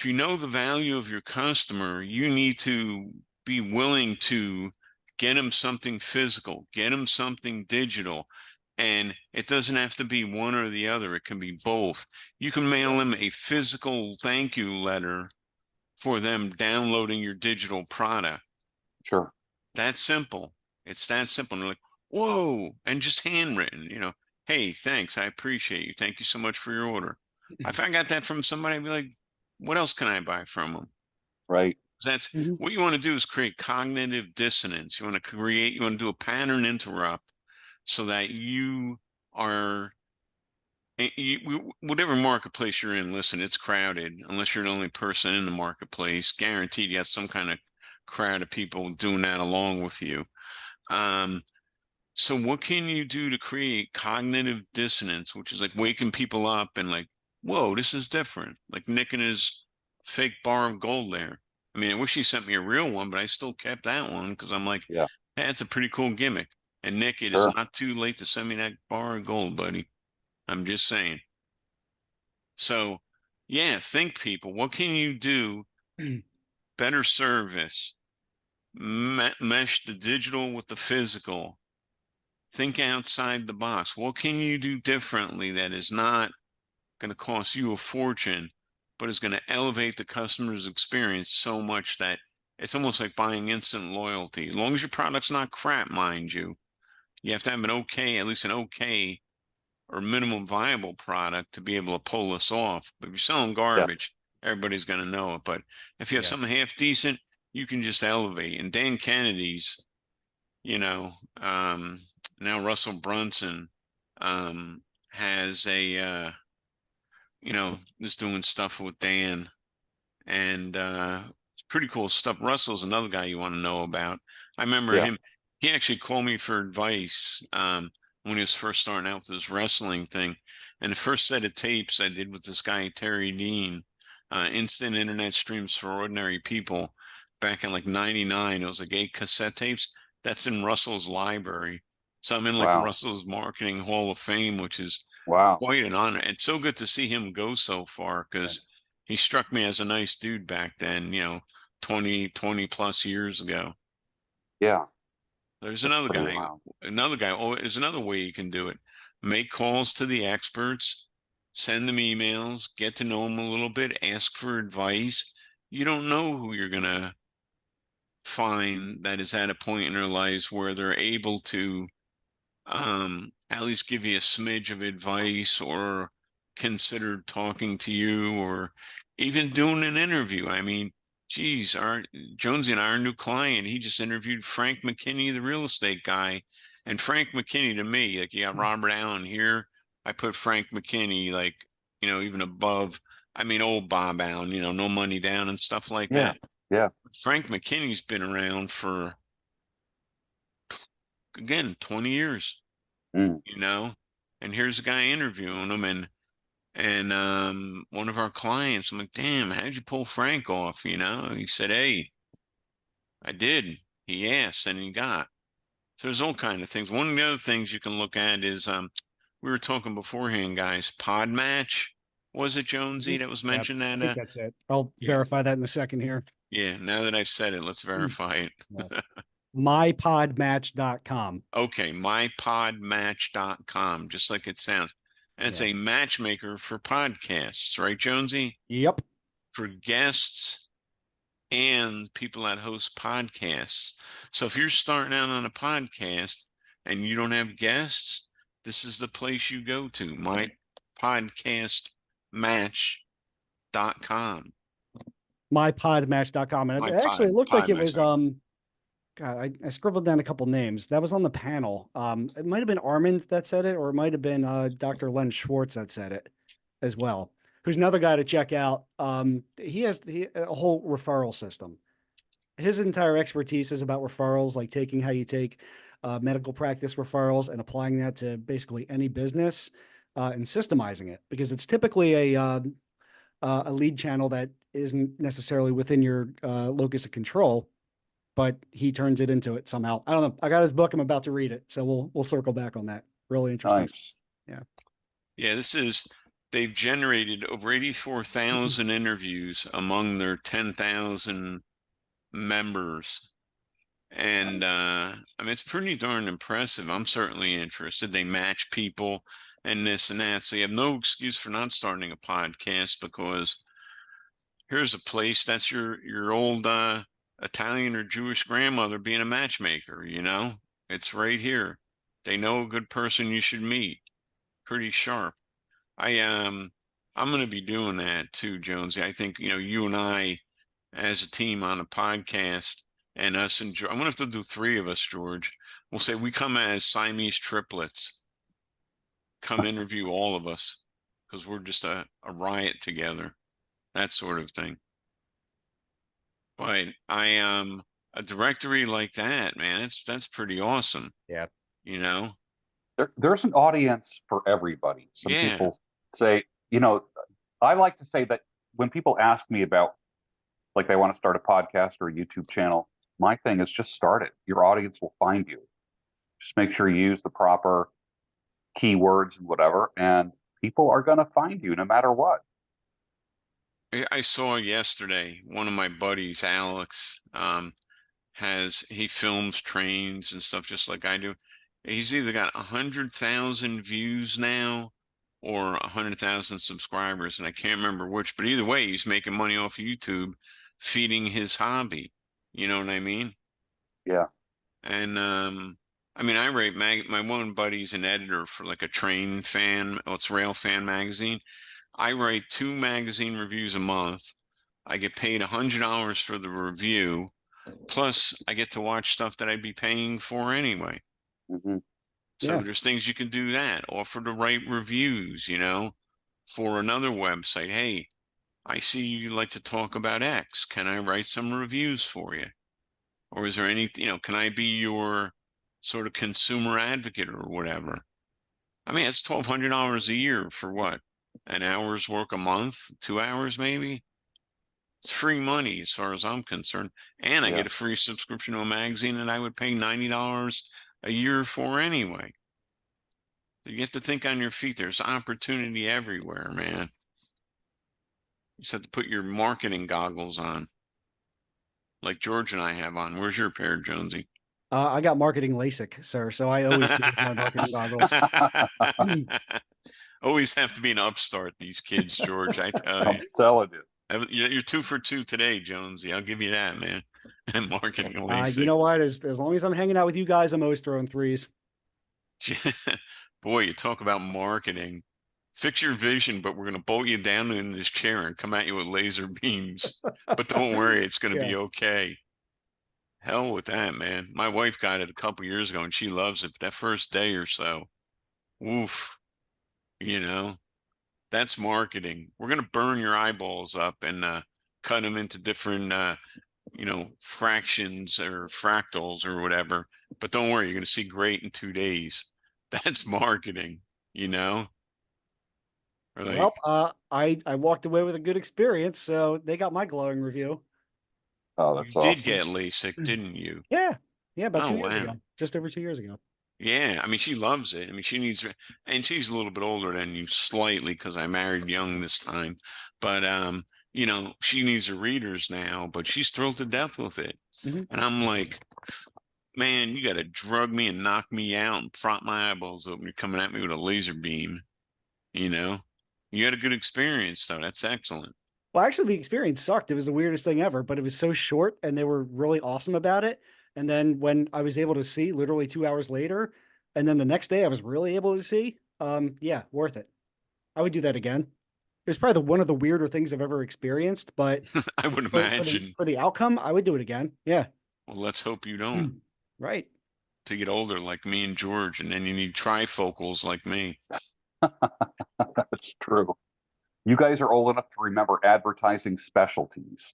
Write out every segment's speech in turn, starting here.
if you know the value of your customer, you need to be willing to get them something physical, get them something digital. And it doesn't have to be one or the other. It can be both. You can mail them a physical thank you letter for them downloading your digital product. Sure. That's simple. It's that simple. And they're like, whoa, and just handwritten, hey, thanks. I appreciate you. Thank you so much for your order. If I got that from somebody, I'd be like, what else can I buy from them? Right. That's Mhm. what you want to do, is create cognitive dissonance. You want to do a pattern interrupt so that you are, whatever marketplace you're in, listen, it's crowded. Unless you're the only person in the marketplace, guaranteed you have some kind of crowd of people doing that along with you. So what can you do to create cognitive dissonance, which is like waking people up and like, whoa, this is different. Like Nick and his fake bar of gold there. I mean, I wish he sent me a real one, but I still kept that one because I'm like, Yeah. hey, that's a pretty cool gimmick. And Nick, it is Sure. not too late to send me that bar of gold, buddy. I'm just saying. So, yeah, think people. What can you do? Better service, mesh the digital with the physical. Think outside the box. What can you do differently that is not going to cost you a fortune, but is going to elevate the customer's experience so much that it's almost like buying instant loyalty. As long as your product's not crap, mind you, you have to have at least an okay or minimum viable product to be able to pull this off. But if you're selling Yes. garbage, everybody's going to know it. But if you have Yeah. something half decent, you can just elevate. And Dan Kennedy's, you know, now Russell Brunson has is doing stuff with Dan, and it's pretty cool stuff. Russell's another guy you want to know about. I remember Yeah. him. He actually called me for advice when he was first starting out with this wrestling thing. And the first set of tapes I did with this guy, Terry Dean, Instant Internet Streams for Ordinary People, back in like 99. It was like 8 cassette tapes. That's in Russell's library. So I'm in like Wow. Russell's Marketing Hall of Fame, which is Wow. quite an honor. It's so good to see him go so far Yeah. because he struck me as a nice dude back then, 20 plus years ago. Yeah. There's That's another pretty guy, wild. oh, there's another way you can do it. Make calls to the experts, send them emails, get to know them a little bit, ask for advice. You don't know who you're going to find that is at a point in their lives where they're able to at least give you a smidge of advice or consider talking to you or even doing an interview. I mean, geez, our Jonesy and our new client, he just interviewed Frank McKinney, the real estate guy. And Frank McKinney, to me, like you got Robert Allen here, I put Frank McKinney like, even above, I mean, old Bob Allen, no money down and stuff like Yeah. that. Yeah. Frank McKinney's been around for, again, 20 years. Mm. And here's a guy interviewing him, and one of our clients, I'm like, damn, how'd you pull Frank off? He said, hey, I did. He asked and he got. So there's all kind of things. One of the other things you can look at is we were talking beforehand, guys. Pod Match, was it Jonesy that was Yeah, mentioned I that think that's it. I'll yeah, verify that in a second here. yeah, now that I've said it, let's verify it. Yes. mypodmatch.com. Okay, mypodmatch.com, just like it sounds. And it's Yeah. a matchmaker for podcasts, right, Jonesy? Yep. For guests and people that host podcasts. So if you're starting out on a podcast and you don't have guests, this is the place you go to, mypodcastmatch.com. mypodmatch.com. And actually, it looked like it was Podmatch. God, I scribbled down a couple names. That was on the panel. It might have been Armand that said it, or it might have been Dr. Len Schwartz that said it as well. Who's another guy to check out. He has a whole referral system. His entire expertise is about referrals, like taking how you take medical practice referrals and applying that to basically any business and systemizing it, because it's typically a lead channel that isn't necessarily within your locus of control, but he turns it into it somehow. I don't know. I got his book. I'm about to read it, so we'll circle back on that. Really interesting. Nice. Yeah. Yeah, this is they've generated over 84,000 interviews among their 10,000 members. And I mean, it's pretty darn impressive. I'm certainly interested. They match people and this and that. So you have no excuse for not starting a podcast, because here's a place that's your old Italian or Jewish grandmother being a matchmaker, you know? It's right here. They know a good person you should meet. Pretty sharp. I'm going to be doing that too, Jonesy. I think, you know, you and I as a team on a podcast, and us and George, I'm going to have to do 3 of us, George. We'll say we come as Siamese triplets. Come interview all of us, because we're just a riot together. That sort of thing. But a directory like that, man, that's pretty awesome. Yeah. You know? There's an audience for everybody. Some Yeah. people say, you know, I like to say that when people ask me about, like, they want to start a podcast or a YouTube channel, my thing is just start it. Your audience will find you. Just make sure you use the proper keywords and whatever, and people are going to find you no matter what. I saw yesterday one of my buddies, Alex, he films trains and stuff just like I do. He's either got 100,000 views now or 100,000 subscribers, and I can't remember which, but either way, he's making money off of YouTube feeding his hobby. You know what I mean? Yeah. And I mean, I write my one buddy's an editor for like a train fan, it's Rail Fan magazine. I write 2 magazine reviews a month. I get paid $100 for the review, plus I get to watch stuff that I'd be paying for anyway. Mm-hmm. So Yeah. there's things you can do that, offer to write reviews, you know, for another website. Hey, I see you like to talk about X. Can I write some reviews for you? Or is there any, you know, can I be your sort of consumer advocate or whatever? I mean, it's $1,200 a year for what? An hour's work a month, 2 hours maybe? It's free money as far as I'm concerned. And I Yeah. get a free subscription to a magazine that I would pay $90 a year for anyway. You have to think on your feet. There's opportunity everywhere, man. You just have to put your marketing goggles on, like George and I have on. Where's your pair, Jonesy? I got marketing LASIK, sir. So I always see my marketing goggles. Always have to be an upstart, these kids, George. I tell I'm you. telling you. You're 2 for 2 today, Jonesy. I'll give you that, man. And marketing You LASIK. know what? As long as I'm hanging out with you guys, I'm always throwing threes. Boy, you talk about marketing. Fix your vision, but we're going to bolt you down in this chair and come at you with laser beams. But don't worry, it's going to be okay. Hell with that, man. My wife got it a couple years ago and she loves it. But that first day or so, woof, you know, that's marketing. We're going to burn your eyeballs up and cut them into different, you know, fractions or fractals or whatever. But don't worry, you're going to see great in 2 days. That's marketing, you know? Or like, Well, I walked away with a good experience, so they got my glowing review. Oh, you that's did awesome. get LASIK, didn't you? Yeah, about Oh, 2 years wow. ago, just over 2 years ago. Yeah, I mean, she loves it. I mean, she needs, and she's a little bit older than you slightly because I married young this time. But, you know, she needs her readers now, but she's thrilled to death with it. Mhm. And I'm like, man, you got to drug me and knock me out and prop my eyeballs open. You're coming at me with a laser beam, you know? You had a good experience, though. That's excellent. Well, actually, the experience sucked. It was the weirdest thing ever, but it was so short, and they were really awesome about it. And then when I was able to see, literally 2 hours later, and then the next day I was really able to see, yeah, worth it. I would do that again. It was probably one of the weirder things I've ever experienced, but I would for imagine. for the outcome, I would do it again. Yeah. Well, let's hope you don't. Right. To get older like me and George, and then you need trifocals like me. That's true. You guys are old enough to remember advertising specialties,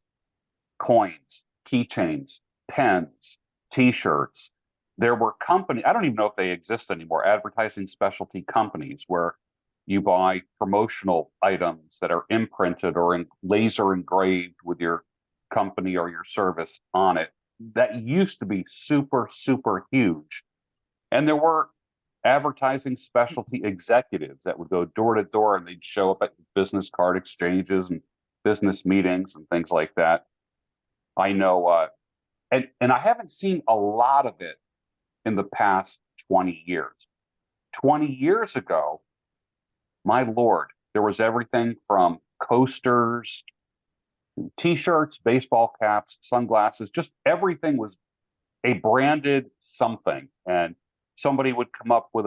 coins, keychains, pens, t-shirts. There were company, I don't even know if they exist anymore, advertising specialty companies where you buy promotional items that are imprinted or laser engraved with your company or your service on it. That used to be super, super huge. And there were advertising specialty executives that would go door to door, and they'd show up at business card exchanges and business meetings and things like that. I know, and I haven't seen a lot of it in the past 20 years. 20 years ago, my Lord, there was everything from coasters, t-shirts, baseball caps, sunglasses, just everything was a branded something. And somebody would come up with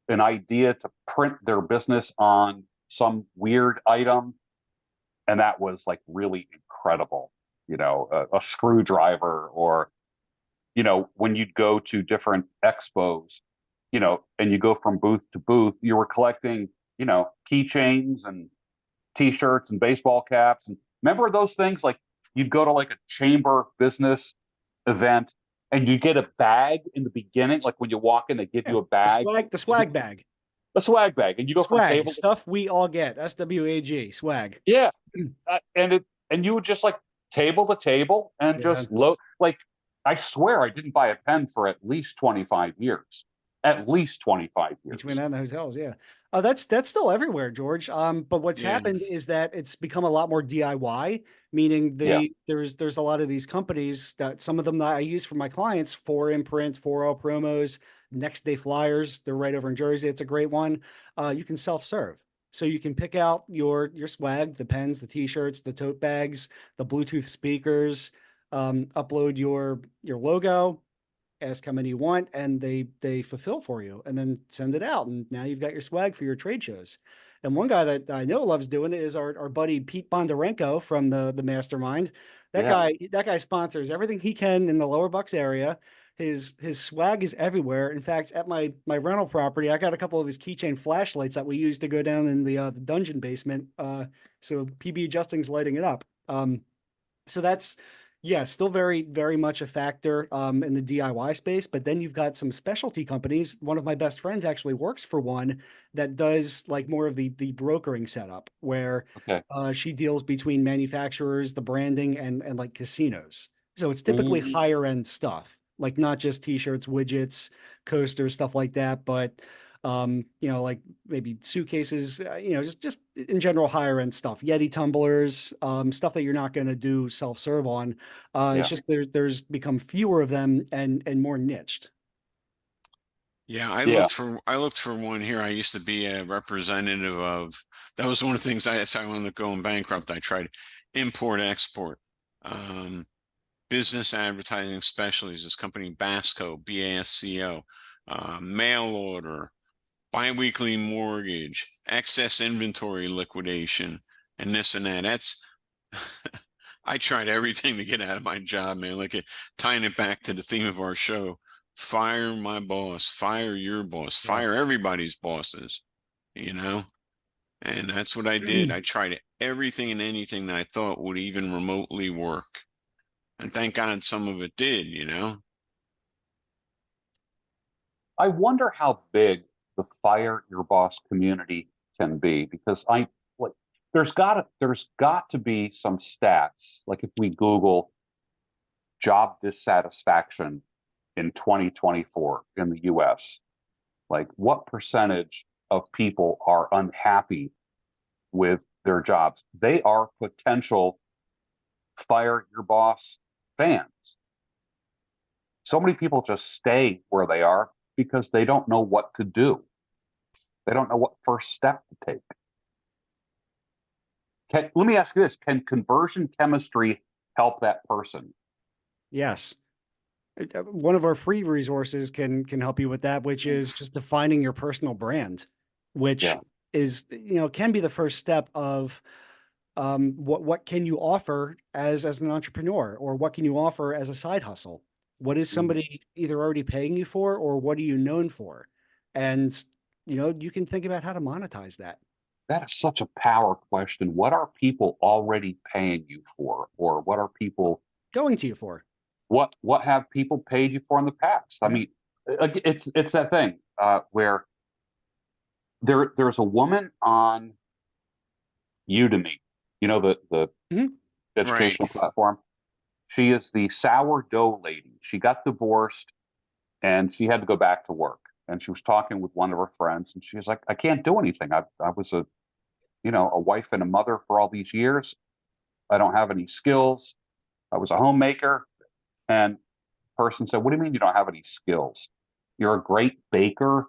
an idea to print their business on some weird item. And that was like really incredible. A screwdriver, or, when you'd go to different expos, and you go from booth to booth, you were collecting, keychains and t-shirts and baseball caps. And remember those things? Like, you'd go to like a chamber business event and you get a bag in the beginning. Like, when you walk in, they give Yeah. you a bag, The swag bag. a swag bag, and you go from Swag table to, stuff we all get. SWAG swag. yeah. And you would just like table to table and Yeah. just load. Like, I swear I didn't buy a pen for at least 25 years. At least 25 years. Between that and the hotels, yeah. That's still everywhere, George. But what's Yeah. happened is that it's become a lot more DIY, meaning there's a lot of these companies that, some of them that I use for my clients, 4imprint, 4L promos, next day flyers. They're right over in Jersey. It's a great one. You can self-serve. So you can pick out your swag, the pens, the t-shirts, the tote bags, the Bluetooth speakers, upload your logo, ask how many you want, and they fulfill for you, and then send it out. And now you've got your swag for your trade shows. And one guy that I know loves doing it is our buddy Pete Bondarenko from the mastermind. That guy sponsors everything he can in the Lower Bucks area. His swag is everywhere. In fact, at my rental property, I got a couple of his keychain flashlights that we use to go down in the dungeon basement. So PB Adjusting's lighting it up. So that's, yeah, still very, very much a factor in the DIY space. But then you've got some specialty companies. One of my best friends actually works for one that does like more of the brokering setup, where Okay. she deals between manufacturers, the branding, and like casinos. So it's typically higher end stuff, like not just t-shirts, widgets, coasters, stuff like that, but like maybe suitcases, just in general, higher end stuff, Yeti tumblers, stuff that you're not going to do self-serve on. It's just there's become fewer of them and more niched. Yeah, I looked for one here. I used to be a representative of, that was one of the things I wanted to go bankrupt. I tried import export, business advertising specialties, this company Basco, BASCO, mail order, biweekly mortgage, excess inventory liquidation, and this and that. That's I tried everything to get out of my job, man. Like tying it back to the theme of our show, fire my boss, fire your boss, fire everybody's bosses, And that's what I did. I tried everything and anything that I thought would even remotely work. And thank God some of it did, I wonder how big the fire your boss community can be, because there's got to be some stats. Like, if we Google job dissatisfaction in 2024 in the US, like, what percentage of people are unhappy with their jobs? They are potential fire your boss fans. So many people just stay where they are because they don't know what to do. They don't know what first step to take. Let me ask you this: can conversion chemistry help that person? Yes. One of our free resources can help you with that, which is just defining your personal brand, which is, can be the first step of what can you offer as an entrepreneur, or what can you offer as a side hustle? What is somebody either already paying you for, or what are you known for? And, you can think about how to monetize that. That is such a power question. What are people already paying you for, or what are people going to you for? What have people paid you for in the past? I mean, it's that thing where there's a woman on Udemy, the educational platform. She is the sourdough lady. She got divorced and she had to go back to work. and she was talking with one of her friends, and she was like, I can't do anything. I was a, a wife and a mother for all these years. I don't have any skills. I was a homemaker. And person said, what do you mean you don't have any skills? You're a great baker.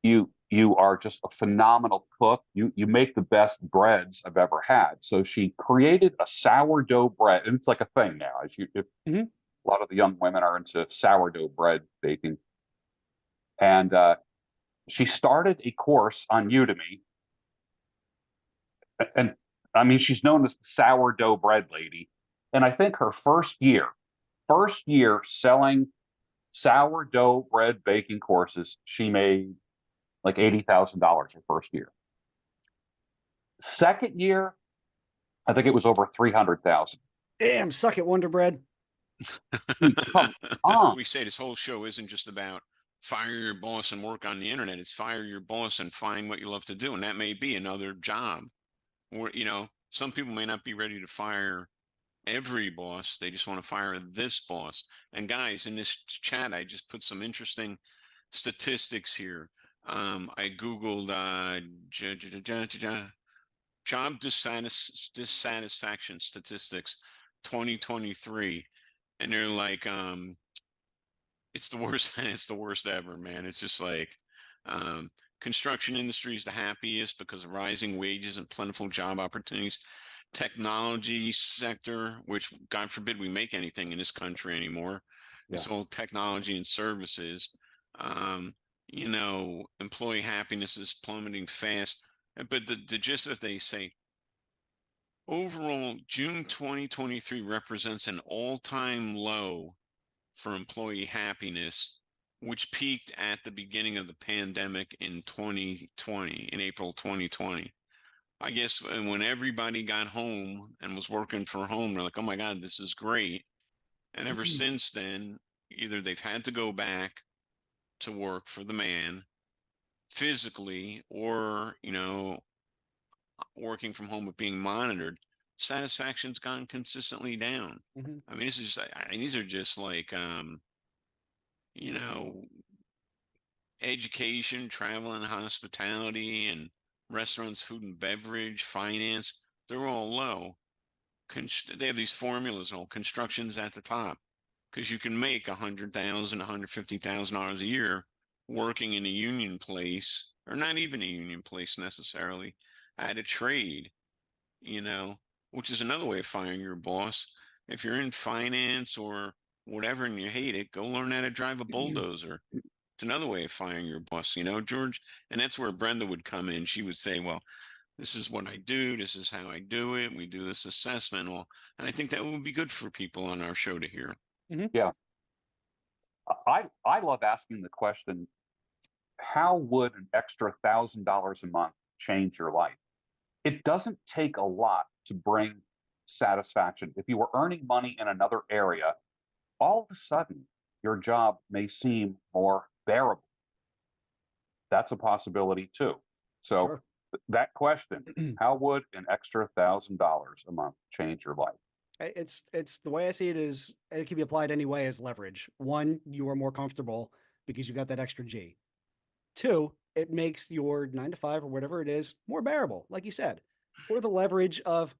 You are just a phenomenal cook. You make the best breads I've ever had. So she created a sourdough bread, and it's like a thing now. If Mhm. a lot of the young women are into sourdough bread baking, and she started a course on Udemy, and I mean she's known as the sourdough bread lady. And I think her first year selling sourdough bread baking courses, she made like $80,000 her first year. Second year, I think it was over 300,000. Damn, suck it, Wonder Bread. Come on. We say this whole show isn't just about fire your boss and work on the internet. It's fire your boss and find what you love to do. And that may be another job. Or, some people may not be ready to fire every boss. They just want to fire this boss. And guys, in this chat, I just put some interesting statistics here. I Googled job dissatisfaction statistics 2023. And they're like, it's the worst. It's the worst ever, man. It's just like, um, construction industry is the happiest because of rising wages and plentiful job opportunities. Technology sector, which God forbid we make anything in this country anymore. Yeah. It's all technology and services. Um, employee happiness is plummeting fast. But the gist of it, they say overall, June 2023 represents an all-time low for employee happiness, which peaked at the beginning of the pandemic in 2020, in April 2020. I guess when everybody got home and was working from home, they're like, oh my God, this is great. And ever since then, either they've had to go back to work for the man physically or, working from home but being monitored. Satisfaction's gone consistently down. Mhm. I mean, these are just like, you know, education, travel and hospitality, and restaurants, food and beverage, finance, they're all low. They have these formulas and all. Construction's at the top because you can make $100,000, $150,000 a year working in a union place, or not even a union place necessarily, at a trade, you know, which is another way of firing your boss. If you're in finance or whatever and you hate it, go learn how to drive a bulldozer. It's another way of firing your boss, George. And that's where Brenda would come in. She would say, well, this is what I do. This is how I do it. We do this assessment. Well, and I think that would be good for people on our show to hear. Yeah. I love asking the question, how would an extra $1,000 a month change your life? It doesn't take a lot to bring satisfaction. If you were earning money in another area, all of a sudden your job may seem more bearable. That's a possibility too. So Sure. that question, how would an extra $1,000 a month change your life? It's the way I see it is it can be applied any way as leverage. One, you are more comfortable because you got that extra G. Two, it makes your 9 to 5 or whatever it is more bearable, like you said. Or the leverage of,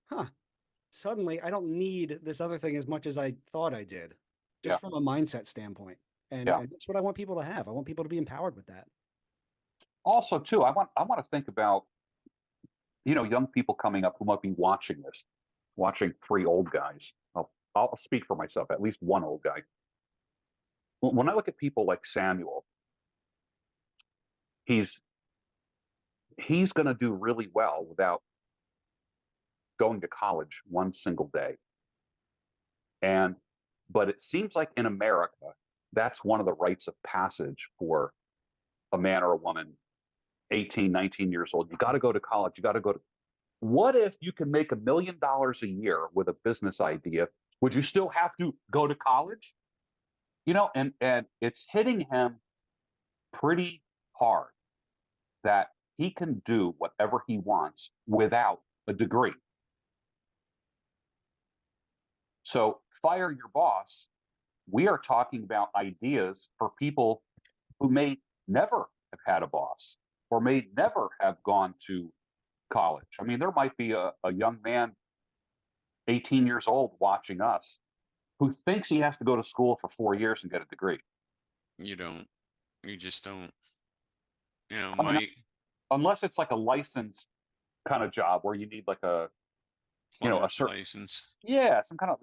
suddenly I don't need this other thing as much as I thought I did, Yeah. just from a mindset standpoint. And, Yeah. and that's what I want people to have. I want people to be empowered with that. Also, too, I want to think about, young people coming up who might be watching this, watching three old guys. I'll speak for myself, at least one old guy. When I look at people like Samuel, he's he's going to do really well without going to college one single day. But it seems like in America, that's one of the rites of passage for a man or a woman, 18, 19 years old. You got to go to college. You got to go to. What if you can make $1 million a year with a business idea? Would you still have to go to college? And it's hitting him pretty hard that he can do whatever he wants without a degree. So fire your boss. We are talking about ideas for people who may never have had a boss or may never have gone to college. I mean, there might be a young man, 18 years old, watching us who thinks he has to go to school for 4 years and get a degree. You don't. You just don't. You know, I mean, my unless it's like a licensed kind of job where you need like a plumber's certain, license. yeah, some kind of,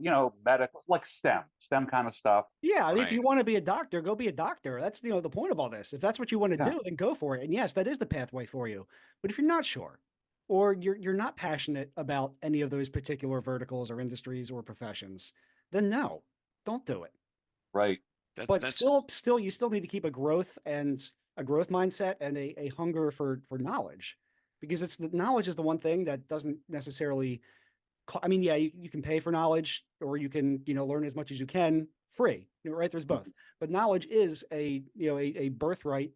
medical, like STEM kind of stuff. Yeah, I mean, if Right. you want to be a doctor, go be a doctor. That's, the point of all this. If that's what you want to Yeah, do, then go for it. And yes, that is the pathway for you. But if you're not sure, or you're not passionate about any of those particular verticals or industries or professions, then no, don't do it. right. But That's still, you still need to keep a growth mindset and a hunger for knowledge, because it's the knowledge is the one thing that doesn't necessarily I mean, yeah, you can pay for knowledge or you can, learn as much as you can free, right? There's both. Mhm. But knowledge is a birthright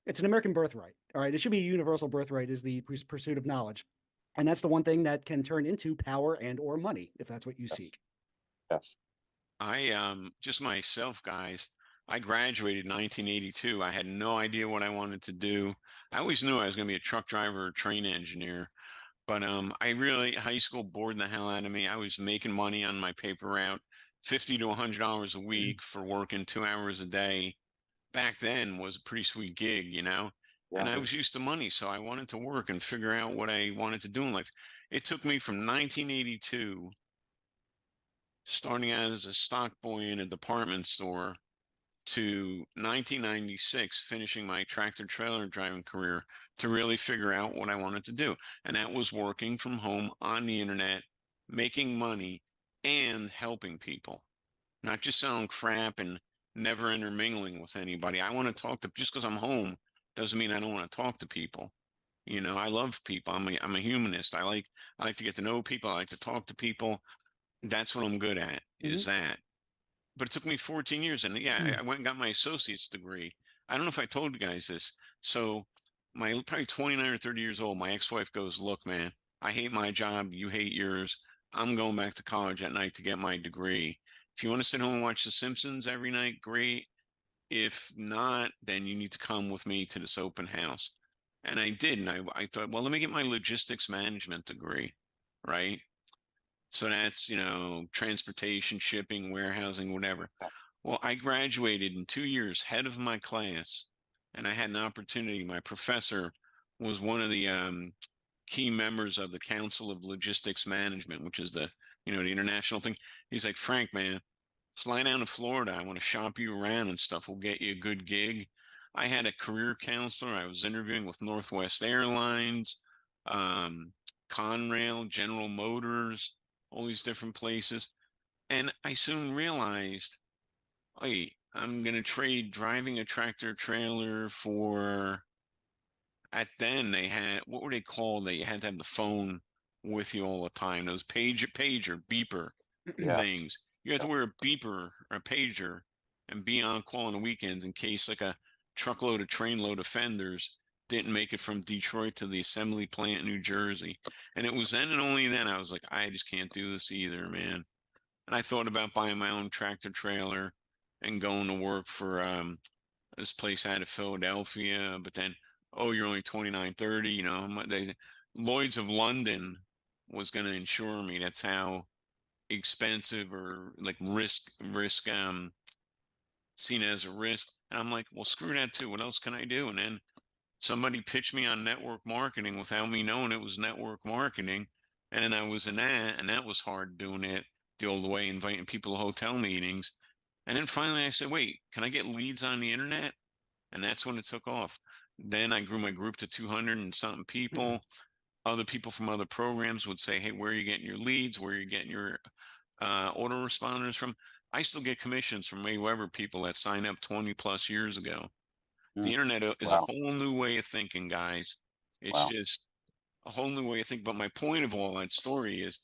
it's an American birthright. All right. It should be a universal birthright is the pursuit of knowledge. And that's the one thing that can turn into power and or money if that's what you Yes, seek. yes. I just myself, guys. I graduated in 1982. I had no idea what I wanted to do. I always knew I was going to be a truck driver or train engineer, but I really high school bored the hell out of me. I was making money on my paper route, 50 to $100 a week for working 2 hours a day. Back then was a pretty sweet gig, you know, and Yeah. I was used to money, so I wanted to work and figure out what I wanted to do in life. It took me from 1982 starting out as a stock boy in a department store to 1996 finishing my tractor trailer driving career to really figure out what I wanted to do. And that was working from home on the internet, making money and helping people, not just selling crap and never intermingling with anybody. I want to talk to just because I'm home doesn't mean I don't want to talk to people. You know, I love people. I'm a humanist. I like to get to know people. I like to talk to people. That's what I'm good at, is Mhm. that. But it took me 14 years. And yeah, I went and got my associate's degree. I don't know if I told you guys this. So my probably 29 or 30 years old, my ex-wife goes, look, man, I hate my job. You hate yours. I'm going back to college at night to get my degree. If you want to sit home and watch The Simpsons every night, great. If not, then you need to come with me to this open house. And I did. And I thought, well, let me get my logistics management degree, right? So that's, transportation, shipping, warehousing, whatever. Yeah. Well, I graduated in 2 years, head of my class, and I had an opportunity. My professor was one of the key members of the Council of Logistics Management, which is the international thing. He's like, Frank, man, fly down to Florida. I want to shop you around and stuff. We'll get you a good gig. I had a career counselor. I was interviewing with Northwest Airlines, um, Conrail, General Motors, all these different places. And I soon realized, wait, I'm going to trade driving a tractor trailer for, at then they had, what were they called? They had to have the phone with you all the time. Those pager, beeper Yeah. things. You had to Yeah. wear a beeper or a pager and be on call on the weekends in case like a truckload of trainload of fenders didn't make it from Detroit to the assembly plant in New Jersey. And it was then and only then I was like, I just can't do this either, man. And I thought about buying my own tractor trailer and going to work for this place out of Philadelphia, but then, oh, you're only 29, 30, Lloyd's of London was going to insure me. That's how expensive or like risk seen as a risk. And I'm like, well, screw that too. What else can I do? And then somebody pitched me on network marketing without me knowing it was network marketing. And then I was in that, and that was hard doing it the old way, inviting people to hotel meetings. And then finally I said, wait, can I get leads on the internet? And that's when it took off. Then I grew my group to 200 and something people. Other people from other programs would say, hey, where are you getting your leads? Where are you getting your autoresponders from? I still get commissions from Mayweather people that signed up 20 plus years ago. The Mm. internet is a Wow. whole new way of thinking, guys. It's Wow. just a whole new way of thinking. But my point of all that story is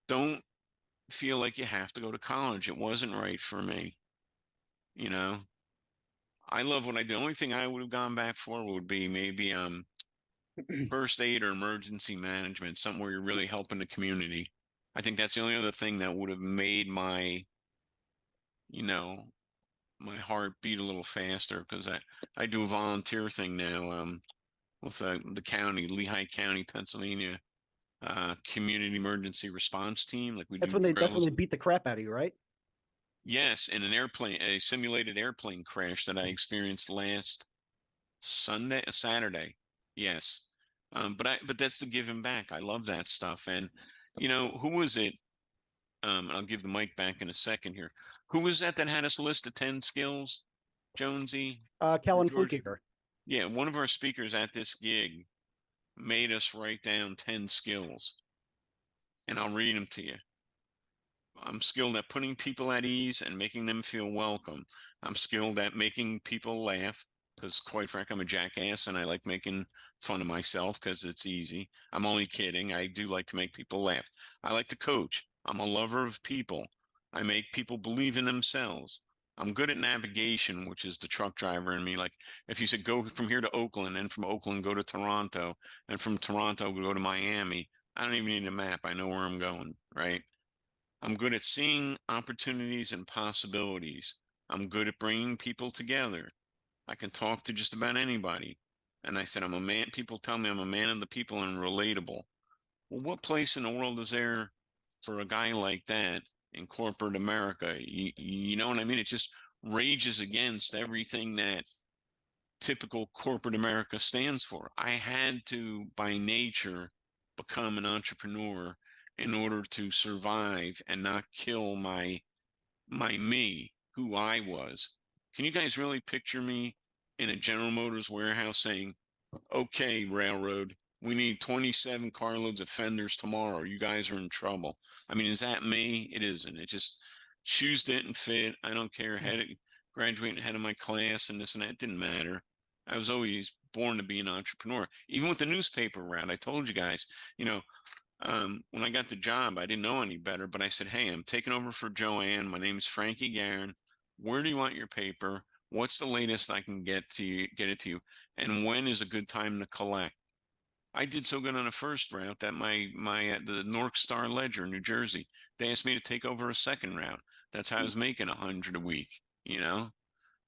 don't feel like you have to go to college. It wasn't right for me. You know, I love what I do. The only thing I would have gone back for would be maybe first aid or emergency management, something where you're really helping the community. I think that's the only other thing that would have made you know, my heart beat a little faster because I do a volunteer thing now with the county, Lehigh County, Pennsylvania, community emergency response team. Like we That's do when drills. they beat the crap out of you, right? Yes, in a simulated airplane crash that I experienced last Saturday. Yes. But that's the giving back. I love that stuff. And who was it? I'll give the mic back in a second here. Who was that had us list of 10 skills? Jonesy or Kellen George? Flukiger. Yeah, one of our speakers at this gig made us write down 10 skills, and I'll read them to you. I'm skilled at putting people at ease and making them feel welcome. I'm skilled at making people laugh because, quite frankly, I'm a jackass and I like making fun of myself because it's easy. I'm only kidding. I do like to make people laugh. I like to coach. I'm a lover of people. I make people believe in themselves. I'm good at navigation, which is the truck driver in me. Like if you said go from here to Oakland and from Oakland go to Toronto and from Toronto go to Miami, I don't even need a map. I know where I'm going, right? I'm good at seeing opportunities and possibilities. I'm good at bringing people together. I can talk to just about anybody. And I said, I'm a man. People tell me I'm a man of the people and relatable. Well, what place in the world is there for a guy like that in corporate America? You know what I mean? It just rages against everything that typical corporate America stands for. I had to, by nature, become an entrepreneur in order to survive and not kill my me, who I was. Can you guys really picture me in a General Motors warehouse saying, okay, railroad, we need 27 carloads of fenders tomorrow. You guys are in trouble. I mean, is that me? It isn't. It just shoes didn't fit. I don't care. Graduating ahead of my class and this and that. It didn't matter. I was always born to be an entrepreneur. Even with the newspaper route, I told you guys, you know, when I got the job, I didn't know any better, but I said, hey, I'm taking over for Joanne. My name's Frankie Garin. Where do you want your paper? What's the latest I can get it to you? And when is a good time to collect? I did so good on the first route that the North Star Ledger in New Jersey, they asked me to take over a second route. That's how I was making 100 a week, you know?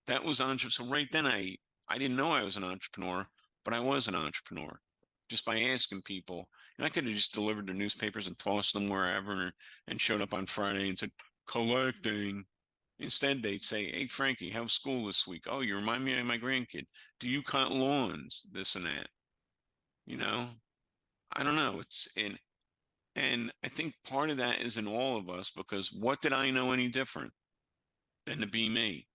That was entrepreneur. So right then I didn't know I was an entrepreneur, but I was an entrepreneur just by asking people. And I could have just delivered the newspapers and tossed them wherever and showed up on Friday and said, collecting. Instead, they'd say, hey, Frankie, how's school this week? Oh, you remind me of my grandkid. Do you cut lawns? This and that. You know, I don't know. And I think part of that is in all of us because what did I know any different than to be me?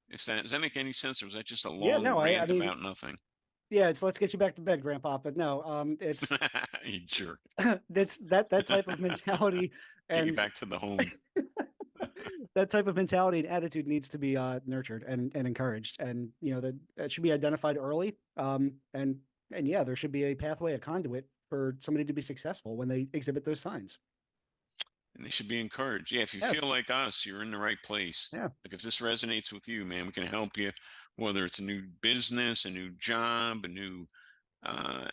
Does that make any sense, or was that just a Yeah, long no, I rant mean, about nothing? yeah, it's let's get you back to bed, Grandpa. But no, it's You jerk. that's that type of mentality Get you and back to the home. that type of mentality and attitude needs to be nurtured and encouraged. And that should be identified early. And yeah, there should be a pathway, a conduit for somebody to be successful when they exhibit those signs. And they should be encouraged. Yeah, if you feel Yes. like us, you're in the right place. Yeah. Like if this resonates with you, man, we can help you, whether it's a new business, a new job, a new uh,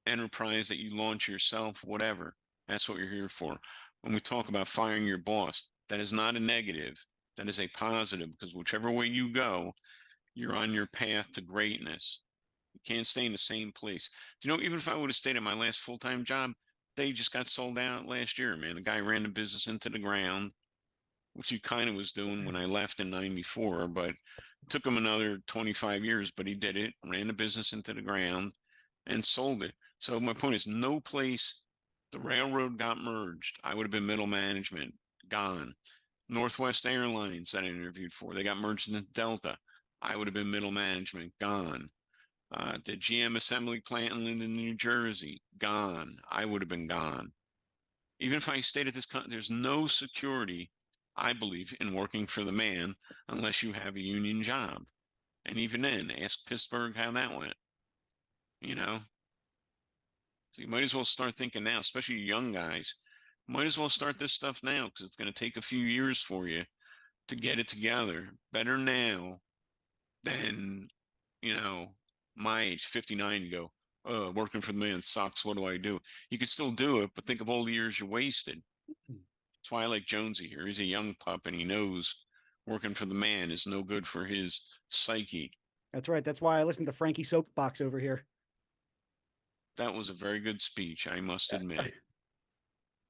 enterprise that you launch yourself, whatever. That's what you're here for. When we talk about firing your boss, that is not a negative. That is a positive because whichever way you go, you're on your path to greatness. You can't stay in the same place. Do you know, even if I would have stayed at my last full-time job, they just got sold out last year, man. A guy ran the business into the ground, which he kind of was doing when I left in 94, but it took him another 25 years, but he did it, ran the business into the ground and sold it. So my point is no place the railroad got merged. I would have been middle management, gone. Northwest Airlines that I interviewed for, they got merged into Delta. I would have been middle management, gone. The GM assembly plant in Linden, New Jersey, gone. I would have been gone. Even if I stayed at this company, there's no security, I believe, in working for the man unless you have a union job. And even then, ask Pittsburgh how that went, you know? So you might as well start thinking now, especially you young guys. Might as well start this stuff now because it's going to take a few years for you to get it together. Better now than, you know, my age, 59, you go, oh, working for the man sucks. What do I do? You can still do it, but think of all the years you wasted. That's why I like Jonesy here. He's a young pup and he knows working for the man is no good for his psyche. That's right. That's why I listen to Frankie Soapbox over here. That was a very good speech, I must admit.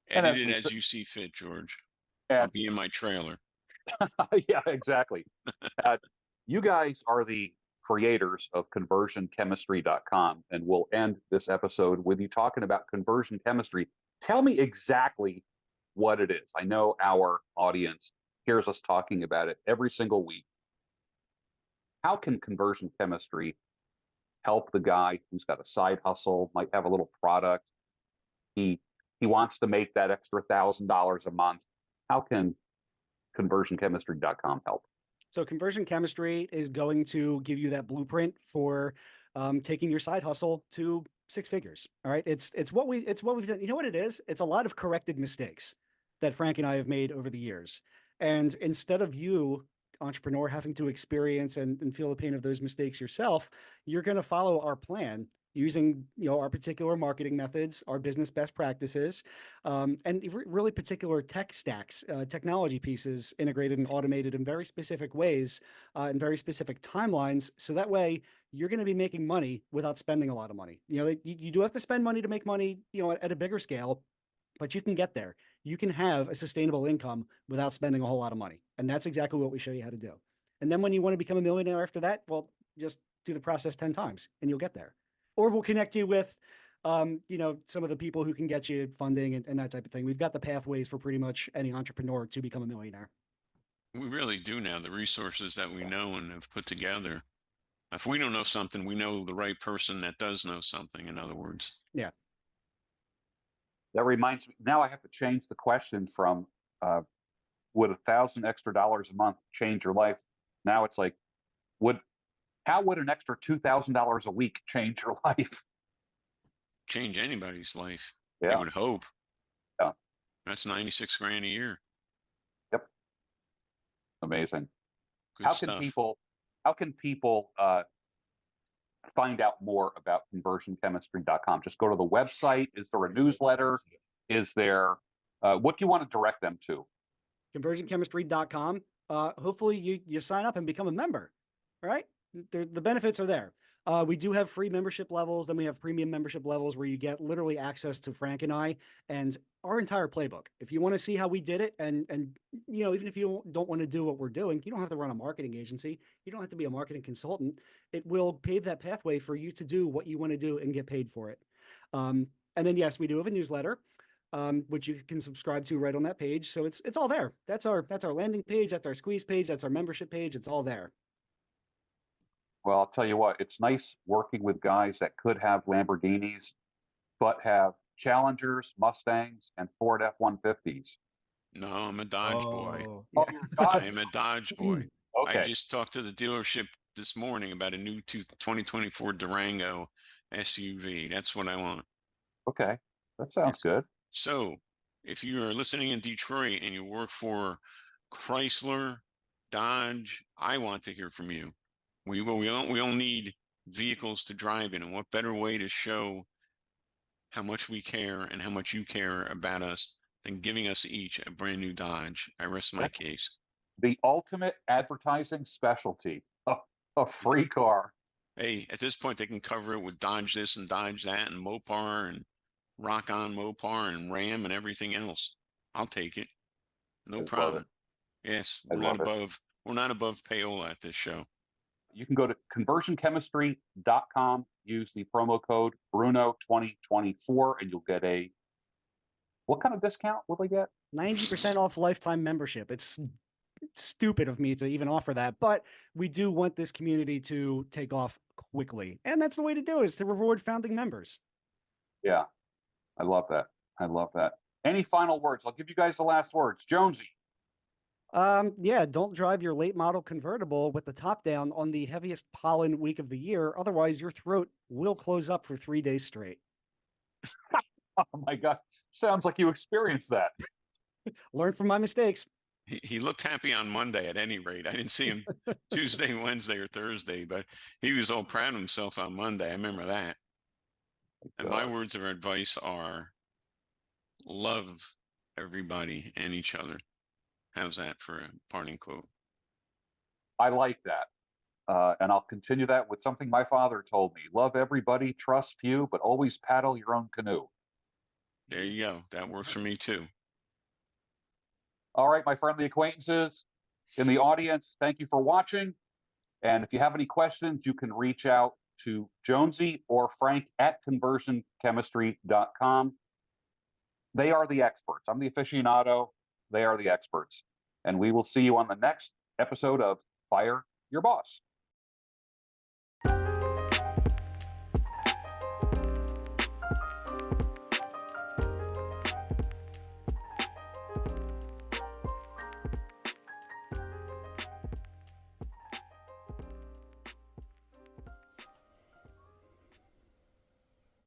And Edit as it we as said, you see fit, George. I'll and be in my trailer. yeah, exactly. Uh, you guys are the creators of conversionchemistry.com, and we'll end this episode with you talking about conversion chemistry. Tell me exactly what it is. I know our audience hears us talking about it every single week. How can conversion chemistry help the guy who's got a side hustle, might have a little product? He wants to make that extra $1,000 a month. How can conversionchemistry.com help? So conversion chemistry is going to give you that blueprint for taking your side hustle to six figures. All right. It's what we've done. You know what it is? It's a lot of corrected mistakes that Frank and I have made over the years. And instead of you, entrepreneur, having to experience and feel the pain of those mistakes yourself, you're going to follow our plan using our particular marketing methods, our business best practices, and really particular tech stacks, technology pieces integrated and automated in very specific ways, in very specific timelines. So that way you're going to be making money without spending a lot of money. You do have to spend money to make money, at a bigger scale, but you can get there. You can have a sustainable income without spending a whole lot of money. And that's exactly what we show you how to do. And then when you want to become a millionaire after that, well, just do the process 10 times and you'll get there. Or we'll connect you with, some of the people who can get you funding and that type of thing. We've got the pathways for pretty much any entrepreneur to become a millionaire. We really do now. The resources that we know and have put together. If we don't know something, we know the right person that does know something, in other words. Yeah. That reminds me, now I have to change the question from would $1,000 extra a month change your life? Now it's like, how would an extra $2,000 a week change your life? Change anybody's life. You Yeah. would hope. Yeah. That's 96 grand a year. Yep. Amazing. Good How can stuff. people find out more about conversionchemistry.com? Just go to the website. Is there a newsletter? Is there what do you want to direct them to? Conversionchemistry.com. Hopefully you sign up and become a member. All right. The benefits are there. We do have free membership levels. Then we have premium membership levels where you get literally access to Frank and I and our entire playbook. If you want to see how we did it, and even if you don't want to do what we're doing, you don't have to run a marketing agency. You don't have to be a marketing consultant. It will pave that pathway for you to do what you want to do and get paid for it. And then yes, we do have a newsletter, which you can subscribe to right on that page. So it's all there. That's our landing page. That's our squeeze page. That's our membership page. It's all there. Well, I'll tell you what, it's nice working with guys that could have Lamborghinis, but have Challengers, Mustangs, and Ford F-150s. No, I'm a Dodge boy. Oh, Oh, yeah. you're I Dodge. am a Dodge boy. I Okay. just talked to the dealership this morning about a new 2024 Durango SUV. That's what I want. Okay. That sounds Yes. good. So, if you are listening in Detroit and you work for Chrysler, Dodge, I want to hear from you. We all need vehicles to drive in, and what better way to show how much we care and how much you care about us than giving us each a brand new Dodge. I rest my That's case. the ultimate advertising specialty. A free car. Hey, at this point, they can cover it with Dodge this and Dodge that and Mopar and Rock On Mopar and Ram and everything else. I'll take it. No I love it. problem. Yes, I love it. we're not above payola at this show. You can go to conversionchemistry.com, use the promo code Bruno2024, and you'll get what kind of discount will they get? 90% off lifetime membership. It's stupid of me to even offer that, but we do want this community to take off quickly. And that's the way to do it, is to reward founding members. Yeah, I love that. I love that. Any final words? I'll give you guys the last words. Jonesy. Yeah, don't drive your late model convertible with the top down on the heaviest pollen week of the year. Otherwise, your throat will close up for 3 days straight. Oh my gosh. Sounds like you experienced that. Learn from my mistakes. He looked happy on Monday at any rate. I didn't see him Tuesday, Wednesday, or Thursday, but he was all proud of himself on Monday. I remember that. And my words of advice are love everybody and each other. How's that for a parting quote? I like that. And I'll continue that with something my father told me. Love everybody, trust few, but always paddle your own canoe. There you go. That works for me too. All right, my friendly acquaintances in the audience, thank you for watching. And if you have any questions, you can reach out to Jonesy or Frank at conversionchemistry.com. They are the experts. I'm the aficionado. They are the experts. And we will see you on the next episode of Fire Your Boss.